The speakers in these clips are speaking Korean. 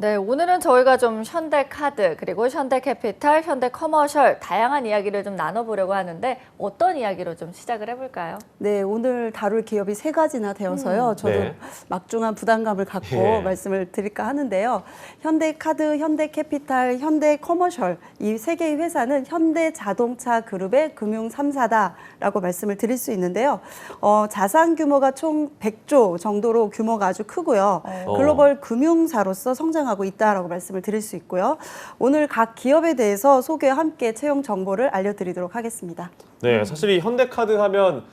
네, 오늘은 저희가 좀 현대카드, 그리고 현대캐피탈, 현대커머셜 다양한 이야기를 좀 나눠보려고 하는데 어떤 이야기로 좀 시작을 해볼까요? 네, 오늘 다룰 기업이 세 가지나 되어서요. 저도 네. 막중한 부담감을 갖고 예. 말씀을 드릴까 하는데요. 현대카드, 현대캐피탈, 현대커머셜 이 세 개의 회사는 현대자동차 그룹의 금융 3사다라고 말씀을 드릴 수 있는데요. 자산 규모가 총 100조 정도로 규모가 아주 크고요. 글로벌 금융사로서 성장하고 있다라고 말씀을 드릴 수 있고요. 오늘 각 기업에 대해서 소개와 함께 채용 정보를 알려드리도록 하겠습니다. 네, 사실 이 현대카드 하면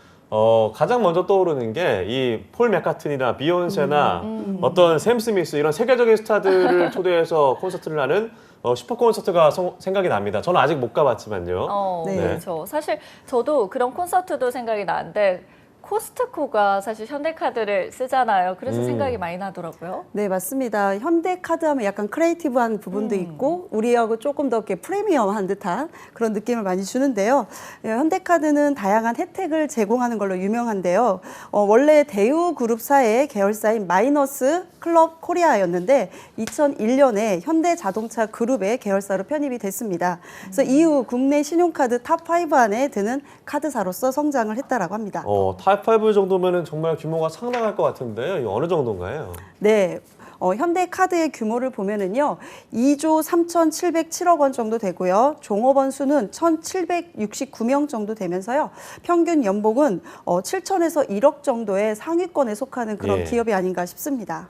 가장 먼저 떠오르는 게 이 폴 맥카트니나 비욘세나 어떤 샘 스미스 이런 세계적인 스타들을 초대해서 콘서트를 하는 슈퍼 콘서트가 생각이 납니다. 저는 아직 못 가봤지만요. 네. 그렇죠. 사실 저도 그런 콘서트도 생각이 나는데 코스트코가 사실 현대카드를 쓰잖아요. 그래서 생각이 많이 나더라고요. 네, 맞습니다. 현대카드 하면 약간 크리에이티브한 부분도 있고 우리하고 조금 더 이렇게 프리미엄한 듯한 그런 느낌을 많이 주는데요. 현대카드는 다양한 혜택을 제공하는 걸로 유명한데요. 원래 대우그룹사의 계열사인 마이너스 클럽 코리아였는데 2001년에 현대자동차 그룹의 계열사로 편입이 됐습니다. 그래서 이후 국내 신용카드 탑5 안에 드는 카드사로서 성장을 했다라고 합니다. 탑5 정도면은 정말 규모가 상당할 것 같은데요. 이거 어느 정도인가요? 네. 현대카드의 규모를 보면은요, 2조 3,707억 원 정도 되고요. 종업원 수는 1,769명 정도 되면서요. 평균 연봉은 7천에서 1억 정도의 상위권에 속하는 그런 예. 기업이 아닌가 싶습니다.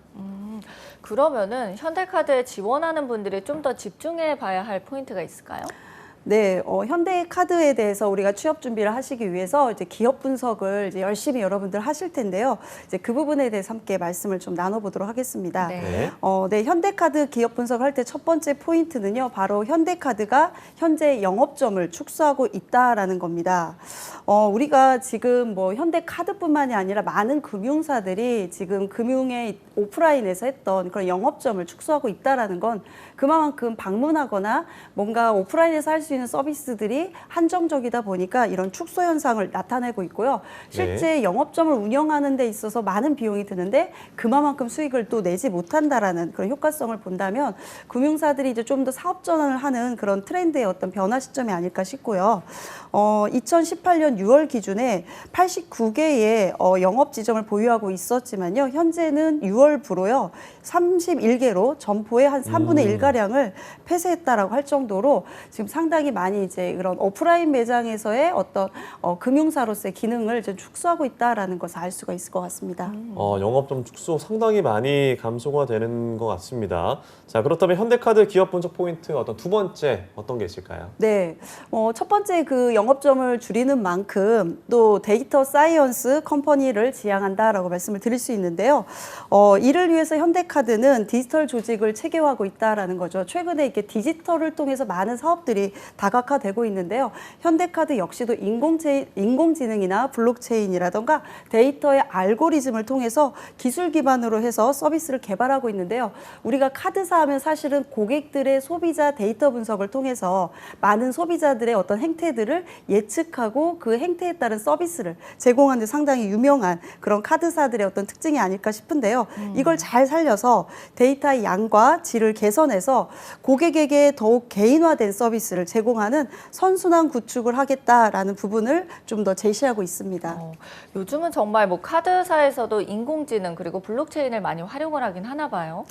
그러면은 현대카드에 지원하는 분들이 좀 더 집중해 봐야 할 포인트가 있을까요? 네, 현대카드에 대해서 우리가 취업 준비를 하시기 위해서 이제 기업 분석을 이제 열심히 여러분들 하실 텐데요. 이제 그 부분에 대해서 함께 말씀을 좀 나눠보도록 하겠습니다. 네. 네, 현대카드 기업 분석할 때 첫 번째 포인트는요, 바로 현대카드가 현재 영업점을 축소하고 있다라는 겁니다. 우리가 지금 뭐 현대카드뿐만이 아니라 많은 금융사들이 지금 금융의 오프라인에서 했던 그런 영업점을 축소하고 있다라는 건 그만큼 방문하거나 뭔가 오프라인에서 할 수 있는 서비스들이 한정적이다 보니까 이런 축소 현상을 나타내고 있고요. 실제 영업점을 운영하는 데 있어서 많은 비용이 드는데 그만큼 수익을 또 내지 못한다라는 그런 효과성을 본다면 금융사들이 이제 좀 더 사업 전환을 하는 그런 트렌드의 어떤 변화 시점이 아닐까 싶고요. 2018년 6월 기준에 89개의 영업 지점을 보유하고 있었지만요. 현재는 6월부로요. 31개로 점포의 한 3분의 1가량을 폐쇄했다라고 할 정도로 지금 상당히 많이 이제 그런 오프라인 매장에서의 어떤 금융사로서의 기능을 좀 축소하고 있다라는 것을 알 수가 있을 것 같습니다. 영업점 축소 상당히 많이 감소가 되는 것 같습니다. 자, 그렇다면 현대카드 기업 분석 포인트 두 번째 어떤 게 있을까요? 네, 첫 번째 그 영업점을 줄이는 만큼 또 데이터 사이언스 컴퍼니를 지향한다라고 말씀을 드릴 수 있는데요. 이를 위해서 현대카드는 디지털 조직을 체계화하고 있다라는 거죠. 최근에 이렇게 디지털을 통해서 많은 사업들이 다각화되고 있는데요. 현대카드 역시도 인공지능이나 블록체인이라던가 데이터의 알고리즘을 통해서 기술 기반으로 해서 서비스를 개발하고 있는데요. 우리가 카드사 하면 사실은 고객들의 소비자 데이터 분석을 통해서 많은 소비자들의 어떤 행태들을 예측하고 그 행태에 따른 서비스를 제공하는 데 상당히 유명한 그런 카드사들의 어떤 특징이 아닐까 싶은데요. 이걸 잘 살려서 데이터의 양과 질을 개선해서 고객에게 더욱 개인화된 서비스를 제공하는 선순환 구축을 하겠다라는 부분을 좀 더 제시하고 있습니다. 요즘은 정말 뭐 카드사에서도 인공지능 그리고 블록체인을 많이 활용을 하긴 하나 봐요.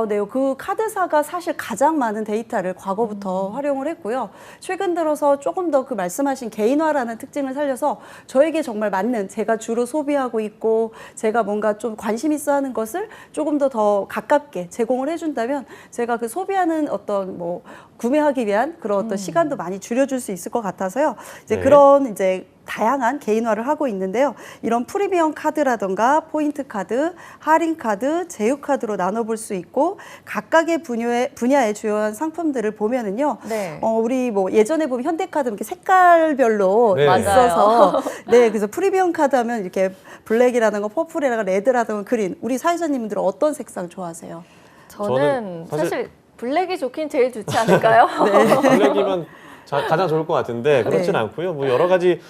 네, 그 카드사가 사실 가장 많은 데이터를 과거부터 활용을 했고요. 최근 들어서 조금 더 그 말씀하신 개인화라는 특징을 살려서 저에게 정말 맞는 제가 주로 소비하고 있고 제가 뭔가 좀 관심 있어 하는 것을 조금 더 가깝게 제공을 해준다면 제가 그 소비하는 어떤 뭐 구매하기 위한 그런 어떤 시간도 많이 줄여줄 수 있을 것 같아서요. 이제 네. 그런 이제 다양한 개인화를 하고 있는데요. 이런 프리미엄 카드라던가 포인트 카드, 할인 카드, 제휴 카드로 나눠볼 수 있고 각각의 분야의 주요한 상품들을 보면은요. 네. 우리 뭐 예전에 보면 현대카드 이렇게 색깔별로 네. 있어서 네, 그래서 프리미엄 카드 하면 이렇게 블랙이라던가 퍼플이라던가 레드라던가 그린. 우리 사회자님들은 어떤 색상 좋아하세요? 저는 저는 사실 블랙이 좋긴 제일 좋지 않을까요? 블랙이면 가장 좋을 것 같은데 그렇진 않고요. 뭐 여러 가지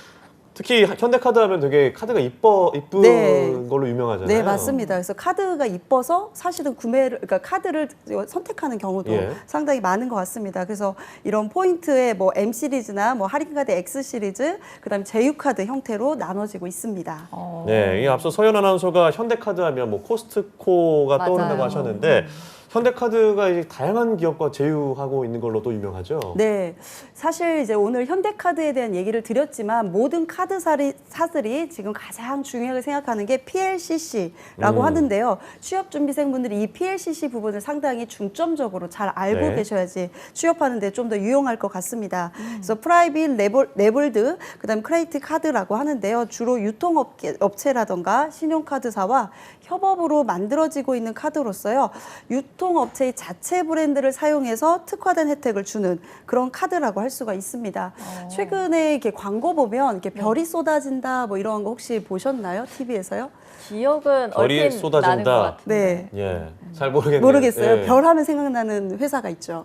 특히 현대카드 하면 되게 카드가 이쁜 네. 걸로 유명하잖아요. 네, 맞습니다. 그래서 카드가 이뻐서 사실은 그러니까 카드를 선택하는 경우도 예. 상당히 많은 것 같습니다. 그래서 이런 포인트의 뭐 M 시리즈나 뭐 할인카드 X 시리즈, 그다음에 제휴카드 형태로 나눠지고 있습니다. 네, 이 앞서 서현 아나운서가 현대카드 하면 뭐 코스트코가 맞아요. 떠오른다고 하셨는데 현대카드가 이제 다양한 기업과 제휴하고 있는 걸로 또 유명하죠. 네, 사실 이제 오늘 현대카드에 대한 얘기를 드렸지만 모든 카드사들이 지금 가장 중요하게 생각하는 게 PLCC라고 하는데요. 취업준비생분들이 이 PLCC 부분을 상당히 중점적으로 잘 알고 네. 계셔야지 취업하는 데 좀 더 유용할 것 같습니다. 그래서 프라이빗 레블드, 그다음 크레디트 카드라고 하는데요. 주로 유통업체라던가 신용카드사와 협업으로 만들어지고 있는 카드로서요. 유통업체의 자체 브랜드를 사용해서 특화된 혜택을 주는 그런 카드라고 할 수가 있습니다. 최근에 이렇게 광고 보면 이렇게 별이 쏟아진다 뭐 이런 거 혹시 보셨나요? TV에서요? 기억은 별이 얼핏 쏟아진다. 나는 것 같은데. 네. 예, 잘 모르겠네요. 모르겠어요. 예. 별 하면 생각나는 회사가 있죠.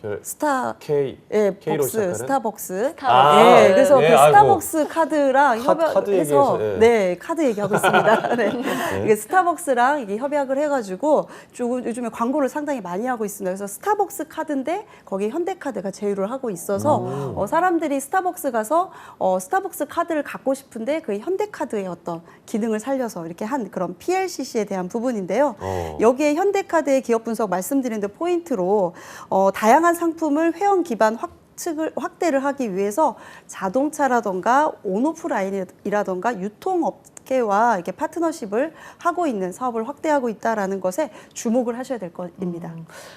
별 스타 K 예, K로 복스, 시작하는? 스타벅스. 스타벅스. 예, 그래서 예, 그 아이고. 스타벅스 카드랑 카드 협약해서 얘기해서, 예. 네, 카드 얘기하고 있습니다. 네. 이게 스타벅스랑 이게 협약을 해가지고 요즘에 광고를 상당히 많이 하고 있습니다. 그래서 스타벅스 카드인데 거기 현대카드가 제휴를 하고 있어서 사람들이 스타벅스 가서 스타벅스 카드를 갖고 싶은데 그 현대카드의 어떤 기능을 살려서 이렇게 한 그런 PLCC에 대한 부분인데요. 여기에 현대카드의 기업 분석 말씀드린 데 포인트로 다양한 상품을 회원 기반 확대를 하기 위해서 자동차라던가 온오프라인이라던가 유통업계와 이렇게 파트너십을 하고 있는 사업을 확대하고 있다는 것에 주목을 하셔야 될 것입니다.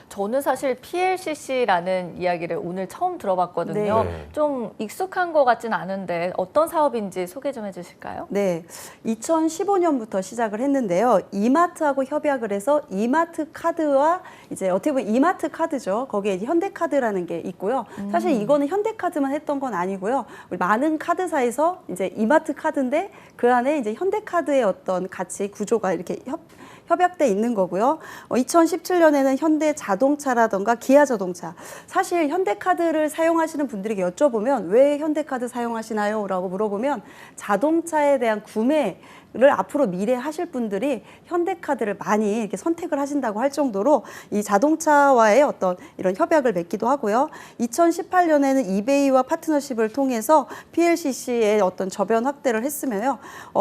저는 사실 PLCC라는 이야기를 오늘 처음 들어봤거든요. 네. 좀 익숙한 것 같진 않은데 어떤 사업인지 소개 좀 해주실까요? 네, 2015년부터 시작을 했는데요. 이마트하고 협약을 해서 이마트 카드와 이제 어떻게 보면 이마트 카드죠. 거기에 이제 현대카드라는 게 있고요. 사실 이거는 현대카드만 했던 건 아니고요. 우리 많은 카드사에서 이제 이마트 카드인데 그 안에 이제 현대카드의 어떤 가치 구조가 이렇게 협약돼 있는 거고요. 2017년에는 현대자동차라던가 기아자동차. 사실 현대카드를 사용하시는 분들에게 여쭤보면 왜 현대카드 사용하시나요? 라고 물어보면 자동차에 대한 구매를 앞으로 미래 하실 분들이 현대카드를 많이 이렇게 선택을 하신다고 할 정도로 이 자동차와의 어떤 이런 협약을 맺기도 하고요. 2018년에는 이베이와 파트너십을 통해서 PLCC의 어떤 저변 확대를 했으면요.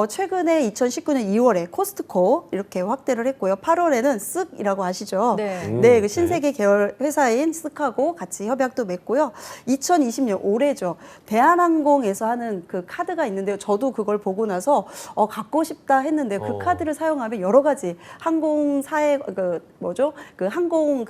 최근에 2019년 2월에 코스트코 이렇게 확대를 했고요. 8월에는 쓱이라고 아시죠? 네. 네, 그 신세계 계열 회사인 쓱하고 같이 협약도 맺고요. 2020년 올해죠. 대한항공에서 하는 그 카드가 있는데요. 저도 그걸 보고 나서 갖고 싶다 했는데 그 카드를 사용하면 여러 가지 항공사의 그 항공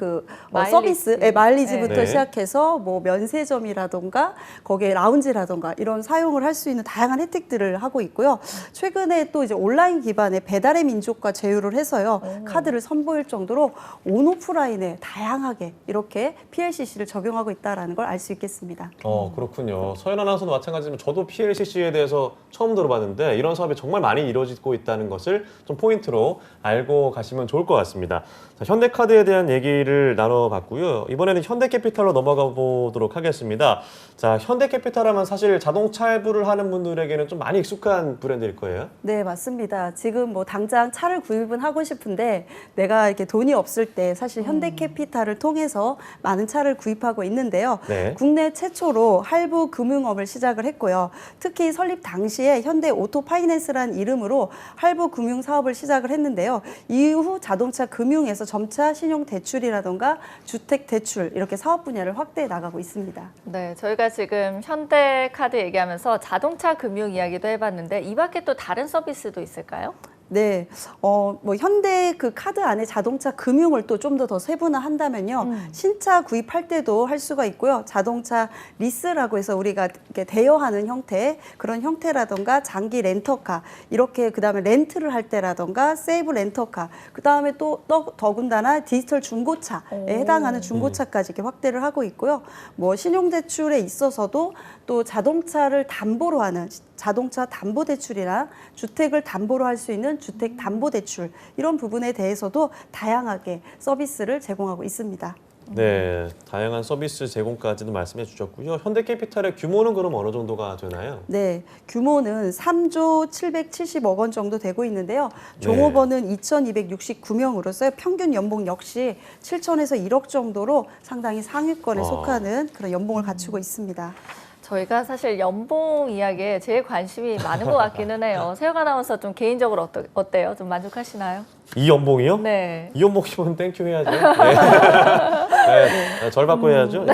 마일리지. 서비스, 마일리지부터 네. 시작해서 뭐 면세점이라던가 거기에 라운지라던가 이런 사용을 할 수 있는 다양한 혜택들을 하고 있고요. 최근에 또 이제 온라인 기반의 배달의 민족과 제휴를 해서요. 카드를 선보일 정도로 온오프라인에 다양하게 이렇게 PLCC를 적용하고 있다는 걸 알 수 있겠습니다. 그렇군요. 서현 아나운서도 마찬가지지만 저도 PLCC에 대해서 처음 들어봤는데 이런 사업이 정말 많이 이루어지고 있다는 것을 좀 포인트로 알고 가시면 좋을 것 같습니다. 자, 현대카드에 대한 얘기를 나눠봤고요. 이번에는 현대캐피탈로 넘어가 보도록 하겠습니다. 자, 현대캐피탈 하면 사실 자동차 할부를 하는 분들에게는 좀 많이 익숙한 브랜드일 거예요. 네, 맞습니다. 지금 뭐 당장 차를 구입은 하고 싶은데 내가 이렇게 돈이 없을 때 사실 현대캐피탈을 통해서 많은 차를 구입하고 있는데요. 네. 국내 최초로 할부 금융업을 시작을 했고요. 특히 설립 당시에 현대 오토파이낸스라는 이름으로 할부 금융 사업을 시작을 했는데요. 이후 자동차 금융에서 점차 신용 대출이라던가 주택 대출 이렇게 사업 분야를 확대해 나가고 있습니다. 네, 저희가 지금 현대카드 얘기하면서 자동차 금융 이야기도 해봤는데 이 밖에 또 다른 서비스도 있을까요? 네, 뭐 현대 그 카드 안에 자동차 금융을 또 좀 더 세분화한다면요, 신차 구입할 때도 할 수가 있고요. 자동차 리스라고 해서 우리가 이렇게 대여하는 형태 그런 형태라던가 장기 렌터카 이렇게 그다음에 렌트를 할 때라던가 세이브 렌터카 그다음에 또 더군다나 디지털 중고차에 해당하는 중고차까지 이렇게 확대를 하고 있고요. 뭐 신용대출에 있어서도 또 자동차를 담보로 하는 자동차 담보대출이나 주택을 담보로 할 수 있는 주택담보대출 이런 부분에 대해서도 다양하게 서비스를 제공하고 있습니다. 네, 다양한 서비스 제공까지도 말씀해 주셨고요. 현대캐피탈의 규모는 그럼 어느 정도가 되나요? 네, 규모는 3조 770억 원 정도 되고 있는데요. 종업원은 2,269명으로서 평균 연봉 역시 7천에서 1억 정도로 상당히 상위권에 속하는 그런 연봉을 갖추고 있습니다. 저희가 사실 연봉 이야기에 제일 관심이 많은 것 같기는 해요. 세혁 아나운서 좀 개인적으로 어때요? 좀 만족하시나요? 이 연봉이요? 네. 이 연봉이면 땡큐 해야죠. 네. 네, 절 받고 해야죠. 네.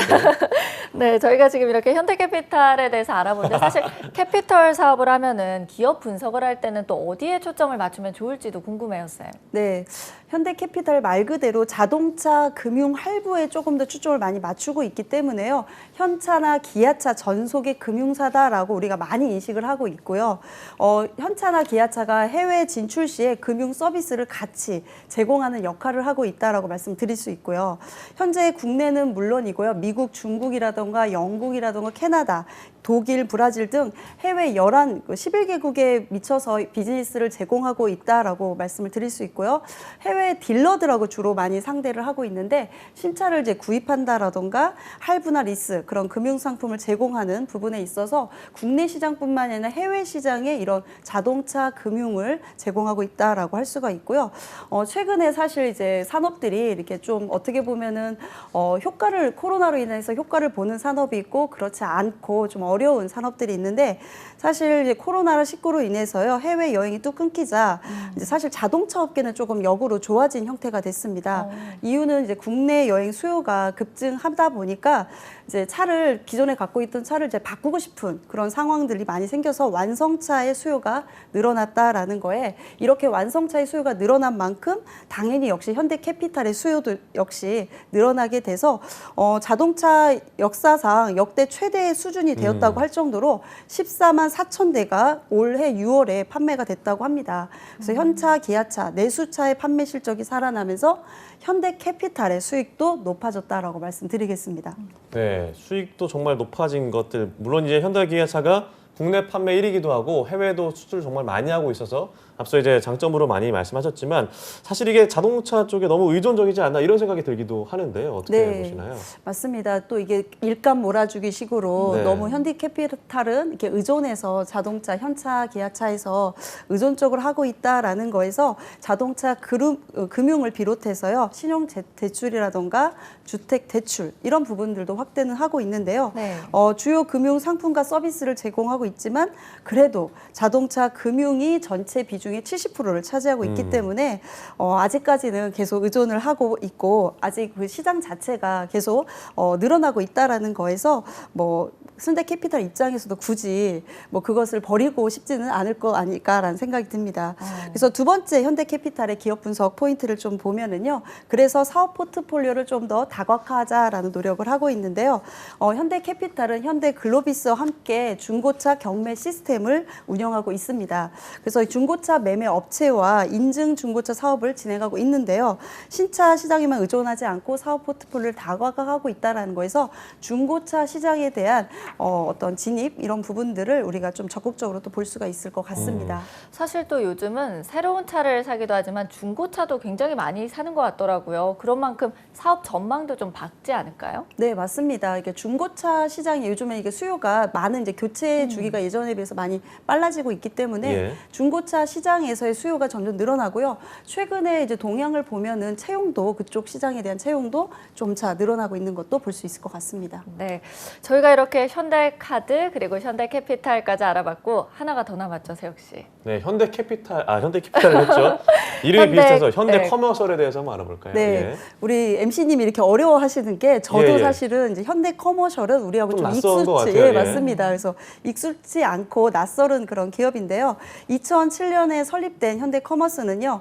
네, 저희가 지금 이렇게 현대캐피탈에 대해서 알아보는데 사실 캐피털 사업을 하면은 기업 분석을 할 때는 또 어디에 초점을 맞추면 좋을지도 궁금해요, 쌤. 네, 현대캐피탈 말 그대로 자동차 금융 할부에 조금 더 초점을 많이 맞추고 있기 때문에요. 현차나 기아차 전속의 금융사다라고 우리가 많이 인식을 하고 있고요. 현차나 기아차가 해외 진출 시에 금융 서비스를 같이 제공하는 역할을 하고 있다라고 말씀드릴 수 있고요. 현재 국내는 물론이고요. 미국, 중국이라던가 영국이라던가 캐나다, 독일, 브라질 등 해외 11개국에 미쳐서 비즈니스를 제공하고 있다라고 말씀을 드릴 수 있고요. 해외 딜러들하고 주로 많이 상대를 하고 있는데 신차를 이제 구입한다라던가 할부나 리스 그런 금융 상품을 제공하는 부분에 있어서 국내 시장뿐만 아니라 해외 시장에 이런 자동차 금융을 제공하고 있다라고 할 수가 있고요. 최근에 사실 이제 산업들이 이렇게 좀 어떻게 보면은 효과를 코로나로 인해서 효과를 보는 산업이 있고 그렇지 않고 좀 어려운 산업들이 있는데 사실 이제 코로나19로 인해서요 해외 여행이 또 끊기자 이제 사실 자동차 업계는 조금 역으로 좋아진 형태가 됐습니다. 이유는 이제 국내 여행 수요가 급증하다 보니까 이제 기존에 갖고 있던 차를 이제 바꾸고 싶은 그런 상황들이 많이 생겨서 완성차의 수요가 늘어났다라는 거에 이렇게 완성차의 수요가 늘어난 만큼 당연히 역시 현대캐피탈의 수요도 역시 늘어나게 돼서 자동차 역사상 역대 최대의 수준이 되었다고 할 정도로 14만 4천 대가 올해 6월에 판매가 됐다고 합니다. 그래서 현차, 기아차, 내수차의 판매 실적이 살아나면서 현대캐피탈의 수익도 높아졌다라고 말씀드리겠습니다. 네, 수익도 정말 높아진 것들. 물론 이제 현대기아차가 국내 판매 1위기도 하고 해외도 수출 정말 많이 하고 있어서 앞서 이제 장점으로 많이 말씀하셨지만 사실 이게 자동차 쪽에 너무 의존적이지 않나 이런 생각이 들기도 하는데요. 어떻게 보시나요? 맞습니다. 또 이게 일감 몰아주기 식으로 네. 너무 현대캐피탈은 이렇게 의존해서 자동차, 현차, 기아차에서 의존적으로 하고 있다라는 거에서 자동차 금융을 비롯해서요. 신용 대출이라던가 주택 대출 이런 부분들도 확대는 하고 있는데요. 네. 주요 금융 상품과 서비스를 제공하고 있지만 그래도 자동차 금융이 전체 비중의 70%를 차지하고 있기 때문에 아직까지는 계속 의존을 하고 있고 아직 그 시장 자체가 계속 늘어나고 있다라는 거에서 현대캐피탈 입장에서도 굳이 그것을 버리고 싶지는 않을 거 아닐까라는 생각이 듭니다. 그래서 두 번째 현대캐피탈의 기업 분석 포인트를 좀 보면은요. 그래서 사업 포트폴리오를 좀 더 다각화하자라는 노력을 하고 있는데요. 현대캐피탈은 현대글로비스와 함께 중고차 경매 시스템을 운영하고 있습니다. 그래서 중고차 매매 업체와 인증 중고차 사업을 진행하고 있는데요. 신차 시장에만 의존하지 않고 사업 포트폴리오를 다각화하고 있다는 거에서 중고차 시장에 대한 어떤 진입 이런 부분들을 우리가 좀 적극적으로 또 볼 수가 있을 것 같습니다. 사실 또 요즘은 새로운 차를 사기도 하지만 중고차도 굉장히 많이 사는 것 같더라고요. 그런 만큼 사업 전망도 좀 밝지 않을까요? 네, 맞습니다. 이게 중고차 시장이 요즘에 이게 수요가 많은 이제 교체 주기가 예전에 비해서 많이 빨라지고 있기 때문에 예. 중고차 시장에서의 수요가 점점 늘어나고요. 최근에 이제 동향을 보면은 채용도 그쪽 시장에 대한 채용도 점차 늘어나고 있는 것도 볼 수 있을 것 같습니다. 네, 저희가 이렇게 현대카드 그리고 현대캐피탈까지 알아봤고 하나가 더 남았죠, 세혁 씨. 네, 현대캐피탈을 했죠. 이름이 현대, 비슷해서 네. 현대커머셜에 대해서 한번 알아볼까요? 네, 예. 우리 MC님이 이렇게 어려워하시는 게 저도 예, 예. 사실은 이제 현대커머셜은 우리하고 좀 좀 낯선 것 익숙지, 같아요. 예, 예. 맞습니다. 그래서 익숙지 않고 낯설은 그런 기업인데요. 2007년에 설립된 현대커머스는요,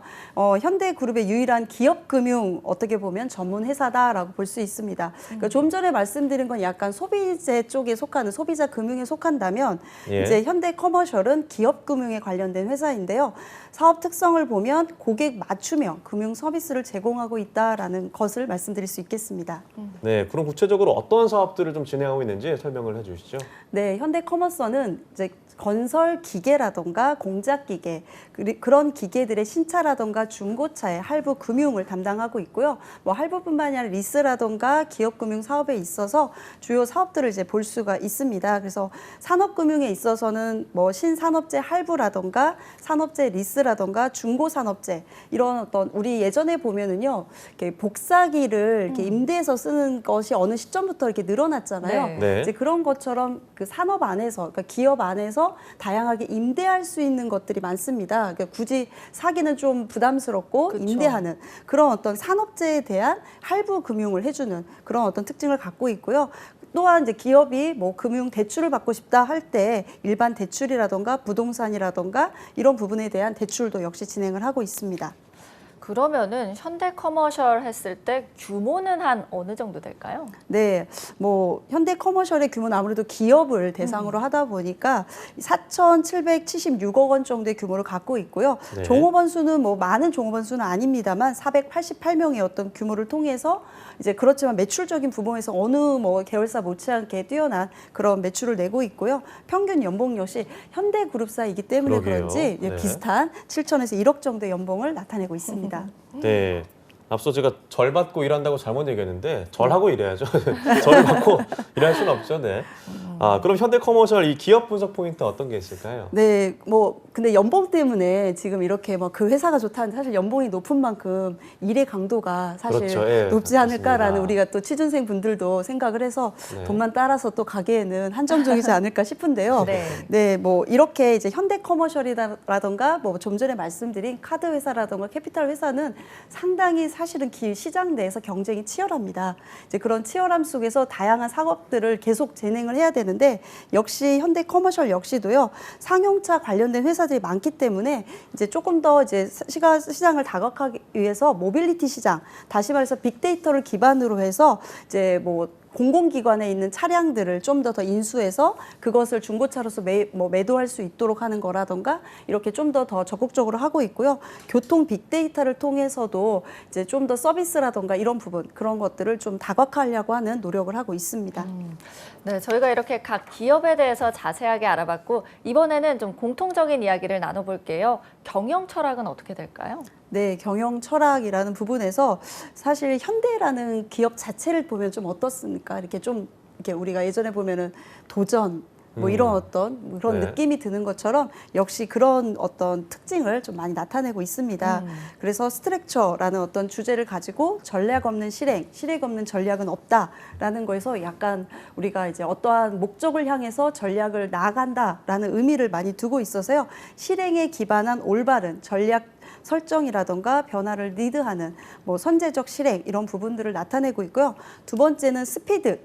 현대그룹의 유일한 기업금융 어떻게 보면 전문 회사다라고 볼 수 있습니다. 그러니까 좀 전에 말씀드린 건 약간 소비재 쪽에 속하는 소비자 금융에 속한다면 예. 이제 현대커머셜은 기업 금융에 관련된 회사인데요. 사업 특성을 보면 고객 맞춤형 금융 서비스를 제공하고 있다라는 것을 말씀드릴 수 있겠습니다. 네, 그럼 구체적으로 어떤 사업들을 좀 진행하고 있는지 설명을 해주시죠. 네, 현대커머스는 이제 건설 기계라던가 공작 기계 그런 기계들의 신차라던가 중고차의 할부 금융을 담당하고 있고요. 뭐 할부뿐만이 아니라 리스라던가 기업 금융 사업에 있어서 주요 사업들을 이제 볼 수가 있습니다. 그래서 산업 금융에 있어서는 뭐 신산업재 할부라던가 산업재 리스라던가 중고 산업재 이런 어떤 우리 예전에 보면은요. 이렇게 복사기를 이렇게 임대해서 쓰는 것이 어느 시점부터 이렇게 늘어났잖아요. 네. 네. 이제 그런 것처럼 그 산업 안에서, 그러니까 기업 안에서 다양하게 임대할 수 있는 것들이 많습니다. 그러니까 굳이 사기는 좀 부담스럽고 그쵸. 임대하는 그런 어떤 산업재에 대한 할부 금융을 해주는 그런 어떤 특징을 갖고 있고요. 또한 이제 기업이 뭐 금융 대출을 받고 싶다 할 때 일반 대출이라던가 부동산이라던가 이런 부분에 대한 대출도 역시 진행을 하고 있습니다. 그러면은 현대커머셜 했을 때 규모는 한 어느 정도 될까요? 네, 뭐 현대커머셜의 규모는 아무래도 기업을 대상으로 하다 보니까 4,776억 원 정도의 규모를 갖고 있고요. 네. 종업원 수는 뭐 많은 종업원 수는 아닙니다만 488명의 어떤 규모를 통해서 이제 그렇지만 매출적인 부분에서 어느 뭐 계열사 못지않게 뛰어난 그런 매출을 내고 있고요. 평균 연봉 역시 현대그룹사이기 때문에 그러게요. 그런지 네. 비슷한 7천에서 1억 정도의 연봉을 나타내고 있습니다. 네. 앞서 제가 절 받고 일한다고 잘못 얘기했는데 절하고 일해야죠. 절을 받고 일할 수는 없죠. 네. 아, 그럼 현대커머셜 이 기업 분석 포인트 어떤 게 있을까요? 네, 뭐 근데 연봉 때문에 지금 이렇게 막 그 회사가 좋다는데 사실 연봉이 높은 만큼 일의 강도가 사실 그렇죠. 예, 높지 않을까라는 맞습니다. 우리가 또 취준생 분들도 생각을 해서 네. 돈만 따라서 또 가기에는 한정적이지 않을까 싶은데요. 네. 네, 뭐 이렇게 이제 현대커머셜이라던가 뭐 좀 전에 말씀드린 카드 회사라던가 캐피탈 회사는 상당히 사실은 시장 내에서 경쟁이 치열합니다. 이제 그런 치열함 속에서 다양한 사업들을 계속 진행을 해야 되는데 역시 현대커머셜 역시도요 상용차 관련된 회사들이 많기 때문에 이제 조금 더 이제 시장을 다각하기 위해서 모빌리티 시장, 다시 말해서 빅데이터를 기반으로 해서 이제 뭐 공공기관에 있는 차량들을 좀 더 인수해서 그것을 중고차로서 매도할 수 있도록 하는 거라던가 이렇게 좀 더 적극적으로 하고 있고요. 교통 빅데이터를 통해서도 이제 좀 더 서비스라던가 이런 부분 그런 것들을 좀 다각화하려고 하는 노력을 하고 있습니다. 네, 저희가 이렇게 각 기업에 대해서 자세하게 알아봤고 이번에는 좀 공통적인 이야기를 나눠볼게요. 경영 철학은 어떻게 될까요? 네, 경영 철학이라는 부분에서 사실 현대라는 기업 자체를 보면 좀 어떻습니까? 이렇게 좀 이렇게 우리가 예전에 보면은 도전 뭐 이런 어떤 그런 네. 느낌이 드는 것처럼 역시 그런 어떤 특징을 좀 많이 나타내고 있습니다. 그래서 스트렉처라는 어떤 주제를 가지고 전략 없는 실행, 실행 없는 전략은 없다라는 거에서 약간 우리가 이제 어떠한 목적을 향해서 전략을 나아간다라는 의미를 많이 두고 있어서요. 실행에 기반한 올바른 전략 설정이라던가 변화를 리드하는 뭐 선제적 실행 이런 부분들을 나타내고 있고요. 두 번째는 스피드.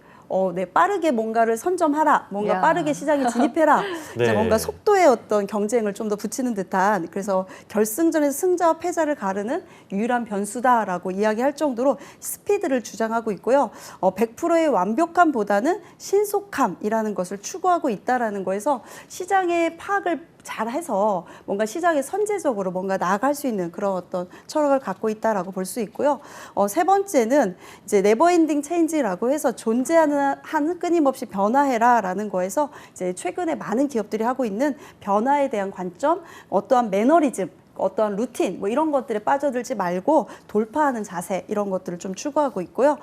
네, 빠르게 뭔가를 선점하라, 뭔가 야. 빠르게 시장에 진입해라. 이제 네. 뭔가 속도의 어떤 경쟁을 좀 더 붙이는 듯한 그래서 결승전에서 승자와 패자를 가르는 유일한 변수다라고 이야기할 정도로 스피드를 주장하고 있고요. 100%의 완벽함보다는 신속함이라는 것을 추구하고 있다라는 거에서 시장의 파악을 잘해서 뭔가 시장에 선제적으로 뭔가 나아갈 수 있는 그런 어떤 철학을 갖고 있다라고 볼 수 있고요. 세 번째는 이제 네버엔딩 체인지라고 해서 존재하는 한 끊임없이 변화해라라는 거에서 이제 최근에 많은 기업들이 하고 있는 변화에 대한 관점, 어떠한 매너리즘 어떠한 루틴 뭐 이런 것들에 빠져들지 말고 돌파하는 자세 이런 것들을 좀 추구하고 있고요.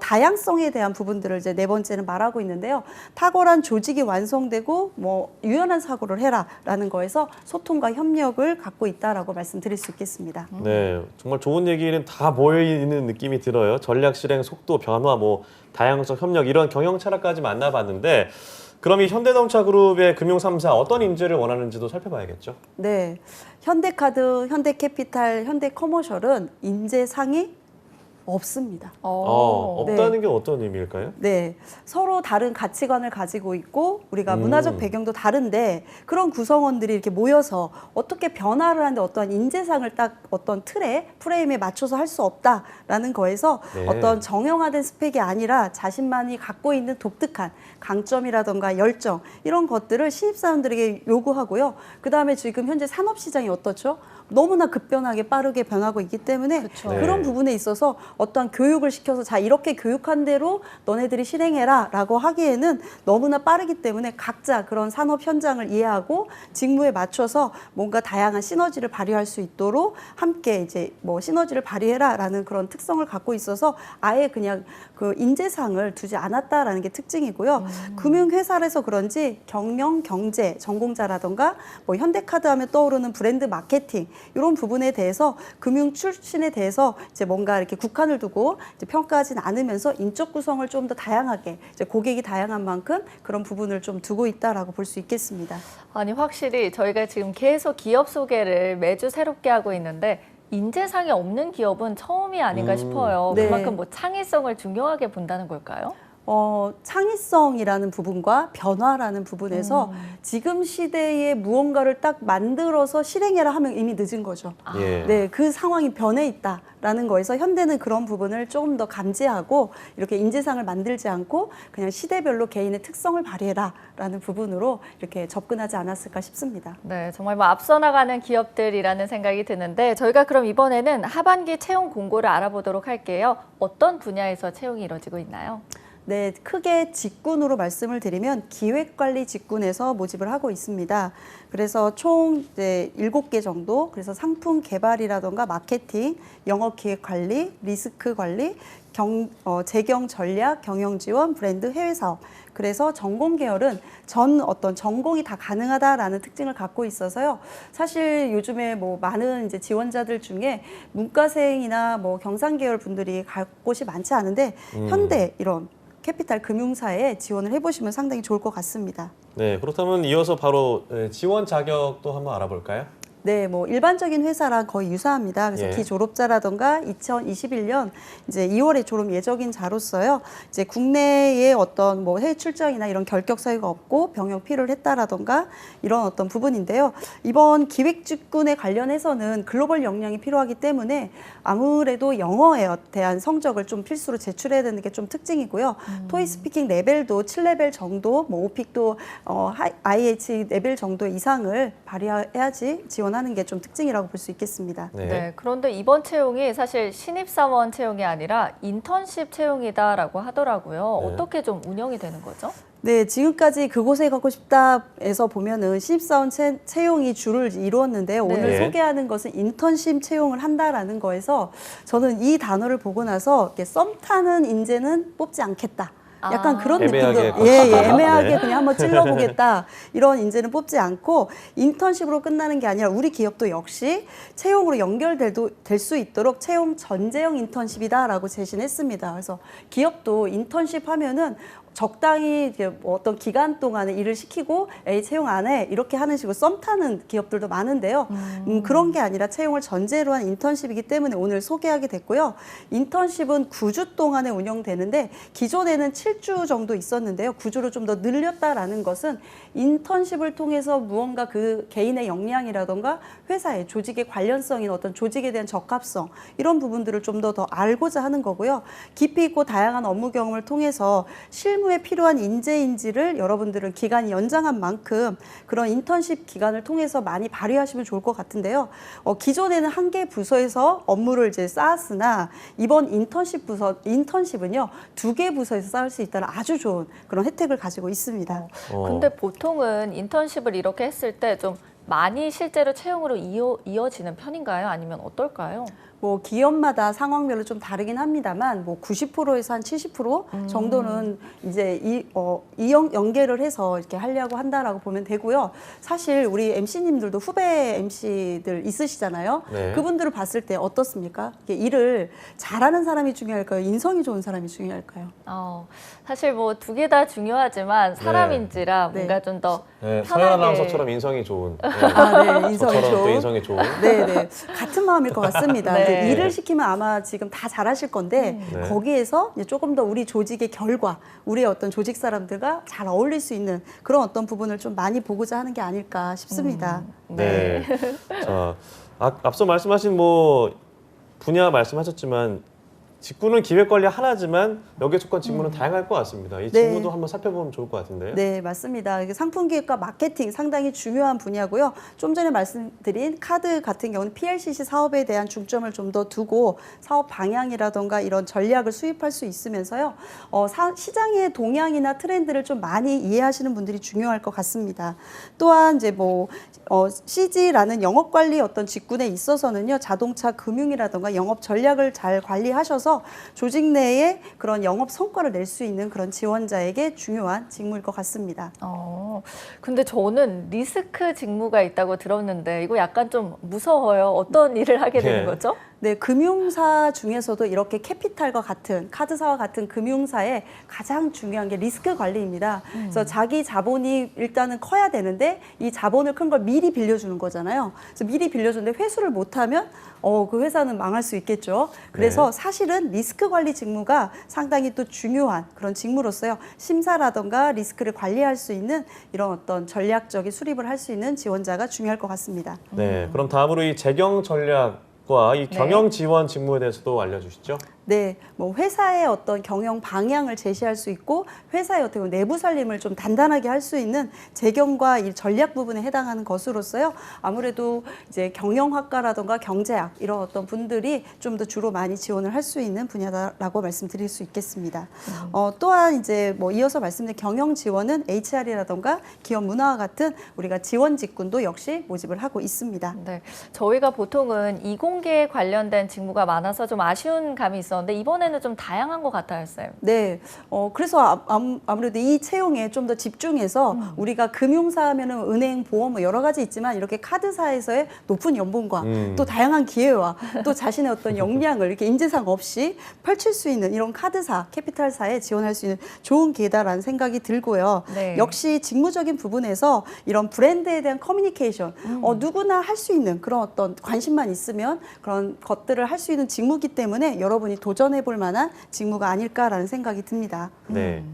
다양성에 대한 부분들을 이제 네 번째는 말하고 있는데요. 탁월한 조직이 완성되고 뭐 유연한 사고를 해라라는 거에서 소통과 협력을 갖고 있다라고 말씀드릴 수 있겠습니다. 네, 정말 좋은 얘기는 다 보이는 느낌이 들어요. 전략 실행, 속도, 변화, 뭐 다양성, 협력 이런 경영 철학까지 만나봤는데 그럼 이 현대자동차그룹의 금융 3사 어떤 인재를 원하는지도 살펴봐야겠죠. 네, 현대카드, 현대캐피탈, 현대커머셜은 인재 상위 없습니다. 없다는 게 어떤 의미일까요? 네, 서로 다른 가치관을 가지고 있고 우리가 음. 문화적 배경도 다른데 그런 구성원들이 이렇게 모여서 어떻게 변화를 하는데 어떠한 인재상을 딱 어떤 틀에 프레임에 맞춰서 할 수 없다라는 거에서 네. 어떤 정형화된 스펙이 아니라 자신만이 갖고 있는 독특한 강점이라던가 열정 이런 것들을 신입사원들에게 요구하고요. 그다음에 지금 현재 산업시장이 어떻죠? 너무나 급변하게 빠르게 변하고 있기 때문에 그쵸. 그런 네. 부분에 있어서 어떤 교육을 시켜서 자 이렇게 교육한 대로 너네들이 실행해라 라고 하기에는 너무나 빠르기 때문에 각자 그런 산업 현장을 이해하고 직무에 맞춰서 뭔가 다양한 시너지를 발휘할 수 있도록 함께 이제 뭐 시너지를 발휘해라 라는 그런 특성을 갖고 있어서 아예 그냥 그 인재상을 두지 않았다라는 게 특징이고요. 금융회사라서 그런지 경영, 경제 전공자라던가 뭐 현대카드 하면 떠오르는 브랜드 마케팅 이런 부분에 대해서 금융 출신에 대해서 이제 뭔가 이렇게 국한을 두고 이제 평가하지는 않으면서 인적 구성을 좀 더 다양하게 이제 고객이 다양한 만큼 그런 부분을 좀 두고 있다라고 볼 수 있겠습니다. 아니 확실히 저희가 지금 계속 기업 소개를 매주 새롭게 하고 있는데 인재상이 없는 기업은 처음이 아닌가 싶어요. 네. 그만큼 뭐 창의성을 중요하게 본다는 걸까요? 창의성이라는 부분과 변화라는 부분에서 지금 시대에 무언가를 딱 만들어서 실행해라 하면 이미 늦은 거죠. 예. 네, 그 상황이 변해 있다라는 거에서 현대는 그런 부분을 좀 더 감지하고 이렇게 인재상을 만들지 않고 그냥 시대별로 개인의 특성을 발휘해라라는 부분으로 이렇게 접근하지 않았을까 싶습니다. 네, 정말 뭐 앞서 나가는 기업들이라는 생각이 드는데 저희가 그럼 이번에는 하반기 채용 공고를 알아보도록 할게요. 어떤 분야에서 채용이 이루어지고 있나요? 네, 크게 직군으로 말씀을 드리면 기획관리 직군에서 모집을 하고 있습니다. 그래서 총 이제 7개 정도, 그래서 상품 개발이라던가 마케팅, 영업기획관리, 리스크관리, 재경 전략, 경영 지원, 브랜드 해외 사업. 그래서 전공 계열은 어떤 전공이 다 가능하다라는 특징을 갖고 있어서요. 사실 요즘에 뭐 많은 이제 지원자들 중에 문과생이나 뭐 경상 계열 분들이 갈 곳이 많지 않은데 현대 이런 캐피탈 금융사에 지원을 해보시면 상당히 좋을 것 같습니다. 네, 그렇다면 이어서 바로 지원 자격도 한번 알아볼까요? 네, 뭐 일반적인 회사랑 거의 유사합니다. 그래서 예. 기졸업자라던가 2021년 이제 2월에 졸업 예정인 자로서요. 이제 국내에 어떤 뭐 해외 출장이나 이런 결격 사유가 없고 병역 필요를 했다라던가 이런 어떤 부분인데요. 이번 기획 직군에 관련해서는 글로벌 역량이 필요하기 때문에 아무래도 영어에 대한 성적을 좀 필수로 제출해야 되는 게 좀 특징이고요. 토익 스피킹 레벨도 7레벨 정도, 뭐 오픽도 IH 레벨 정도 이상을 발휘해야지 지원하는 게 좀 특징이라고 볼 수 있겠습니다. 네. 네, 그런데 이번 채용이 사실 신입사원 채용이 아니라 인턴십 채용이다라고 하더라고요. 네. 어떻게 좀 운영이 되는 거죠? 네, 지금까지 그곳에 가고 싶다에서 보면은 신입사원 채용이 주를 이루었는데요. 네. 오늘 네. 소개하는 것은 인턴십 채용을 한다라는 거에서 저는 이 단어를 보고 나서 이렇게 썸 타는 인재는 뽑지 않겠다. 약간 그런 애매하게 느낌도 애매하게 네. 그냥 한번 찔러보겠다 이런 인재는 뽑지 않고 인턴십으로 끝나는 게 아니라 우리 기업도 역시 채용으로 연결될 수 있도록 채용 전제형 인턴십이다라고 제시했습니다. 그래서 기업도 인턴십 하면은 적당히 이제 뭐 어떤 기간 동안에 일을 시키고 에이 채용 안 해 이렇게 하는 식으로 썸 타는 기업들도 많은데요. 그런 게 아니라 채용을 전제로 한 인턴십이기 때문에 오늘 소개하게 됐고요. 인턴십은 9주 동안에 운영되는데 기존에는 7주 정도 있었는데요. 9주로 좀 더 늘렸다라는 것은 인턴십을 통해서 무언가 그 개인의 역량이라던가 회사의 조직의 관련성인 어떤 조직에 대한 적합성 이런 부분들을 좀 더 알고자 하는 거고요. 깊이 있고 다양한 업무 경험을 통해서 실무에 필요한 인재인지를 여러분들은 기간이 연장한 만큼 그런 인턴십 기간을 통해서 많이 발휘하시면 좋을 것 같은데요. 기존에는 한 개 부서에서 업무를 이제 쌓았으나 이번 인턴십은요 2개 부서에서 쌓을 수 있다는 아주 좋은 그런 혜택을 가지고 있습니다. 근데 보통은 인턴십을 이렇게 했을 때 좀 많이 실제로 채용으로 이어지는 편인가요? 아니면 어떨까요? 뭐 기업마다 상황별로 좀 다르긴 합니다만 뭐 90%에서 한 70% 정도는 이제 연계를 해서 이렇게 하려고 한다라고 보면 되고요. 사실 우리 MC님들도 후배 MC들 있으시잖아요. 네. 그분들을 봤을 때 어떻습니까? 이게 일을 잘하는 사람이 중요할까요? 인성이 좋은 사람이 중요할까요? 사실 뭐 두 개 다 중요하지만 사람인지라 네. 뭔가 좀 더 네, 편하게. 서현 아나운서처럼 인성이 좋은. 네. 아, 네, 인성이 저처럼 또 좋은. 인성이 좋은. 네, 네. 같은 마음일 것 같습니다. 네. 네. 일을 시키면 아마 지금 다 잘하실 건데 네. 거기에서 이제 조금 더 우리 조직의 결과, 우리의 어떤 조직 사람들과 잘 어울릴 수 있는 그런 어떤 부분을 좀 많이 보고자 하는 게 아닐까 싶습니다. 네. 자, 앞서 말씀하신 뭐 분야 말씀하셨지만 직구는 기획관리 하나지만 여기에 속한 직무는 다양할 것 같습니다. 이 네. 직무도 한번 살펴보면 좋을 것 같은데요. 네, 맞습니다. 이게 상품 기획과 마케팅 상당히 중요한 분야고요. 좀 전에 말씀드린 카드 같은 경우는 PLCC 사업에 대한 중점을 좀 더 두고 사업 방향이라던가 이런 전략을 수립할 수 있으면서요. 시장의 동향이나 트렌드를 좀 많이 이해하시는 분들이 중요할 것 같습니다. 또한 이제 CG라는 영업 관리 어떤 직군에 있어서는요. 자동차 금융이라던가 영업 전략을 잘 관리하셔서 조직 내에 그런 영업 성과를 낼 수 있는 그런 지원자에게 중요한 직무일 것 같습니다. 근데 저는 리스크 직무가 있다고 들었는데 이거 약간 좀 무서워요. 어떤 일을 하게 되는 네. 거죠? 네, 금융사 중에서도 이렇게 캐피탈과 같은 카드사와 같은 금융사의 가장 중요한 게 리스크 관리입니다. 그래서 자기 자본이 일단은 커야 되는데 이 자본을 큰 걸 미리 빌려주는 거잖아요. 그래서 미리 빌려주는데 회수를 못하면 그 회사는 망할 수 있겠죠. 그래서 사실은 리스크 관리 직무가 상당히 또 중요한 그런 직무로서요. 심사라던가 리스크를 관리할 수 있는 이런 어떤 전략적인 수립을 할 수 있는 지원자가 중요할 것 같습니다. 네. 그럼 다음으로 이 재경 전략과 이 경영 지원 직무에 대해서도 알려주시죠. 네, 회사의 어떤 경영 방향을 제시할 수 있고 회사의 어떻게 보면 내부 살림을 좀 단단하게 할 수 있는 재경과 이 전략 부분에 해당하는 것으로서요. 아무래도 이제 경영학과라던가 경제학 이런 어떤 분들이 좀 더 주로 많이 지원을 할 수 있는 분야다라고 말씀드릴 수 있겠습니다. 또한 이제 이어서 말씀드린 경영 지원은 HR이라던가 기업 문화와 같은 우리가 지원 직군도 역시 모집을 하고 있습니다. 네, 저희가 보통은 이공계에 관련된 직무가 많아서 좀 아쉬운 감이 있었는데 이번에는 좀 다양한 것 같아요, 쌤. 네, 그래서 아무래도 이 채용에 좀 더 집중해서 우리가 금융사 하면은 은행, 보험 여러 가지 있지만 이렇게 카드사에서의 높은 연봉과 또 다양한 기회와 또 자신의 어떤 역량을 이렇게 인재상 없이 펼칠 수 있는 이런 카드사, 캐피탈사에 지원할 수 있는 좋은 기회다라는 생각이 들고요. 네. 역시 직무적인 부분에서 이런 브랜드에 대한 커뮤니케이션, 누구나 할 수 있는 그런 어떤 관심만 있으면 그런 것들을 할 수 있는 직무이기 때문에 여러분이 도전해 볼 만한 직무가 아닐까라는 생각이 듭니다. 네.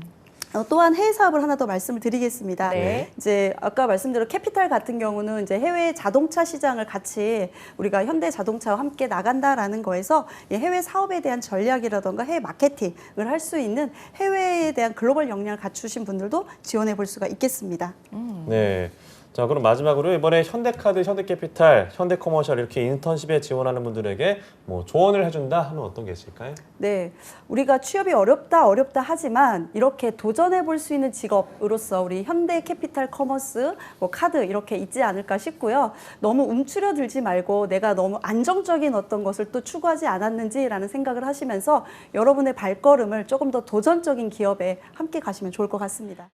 또한 해외 사업을 하나 더 말씀을 드리겠습니다. 네. 이제 아까 말씀드린 캐피탈 같은 경우는 이제 해외 자동차 시장을 같이 우리가 현대 자동차와 함께 나간다라는 거에서 이 해외 사업에 대한 전략이라던가 해외 마케팅을 할 수 있는 해외에 대한 글로벌 역량을 갖추신 분들도 지원해 볼 수가 있겠습니다. 네. 자, 그럼 마지막으로 이번에 현대카드, 현대캐피탈, 현대커머셜 이렇게 인턴십에 지원하는 분들에게 조언을 해준다 하면 어떤 게 있을까요? 네, 우리가 취업이 어렵다 하지만 이렇게 도전해 볼 수 있는 직업으로서 우리 현대캐피탈 커머스, 카드 이렇게 있지 않을까 싶고요. 너무 움츠려들지 말고 내가 너무 안정적인 어떤 것을 또 추구하지 않았는지라는 생각을 하시면서 여러분의 발걸음을 조금 더 도전적인 기업에 함께 가시면 좋을 것 같습니다.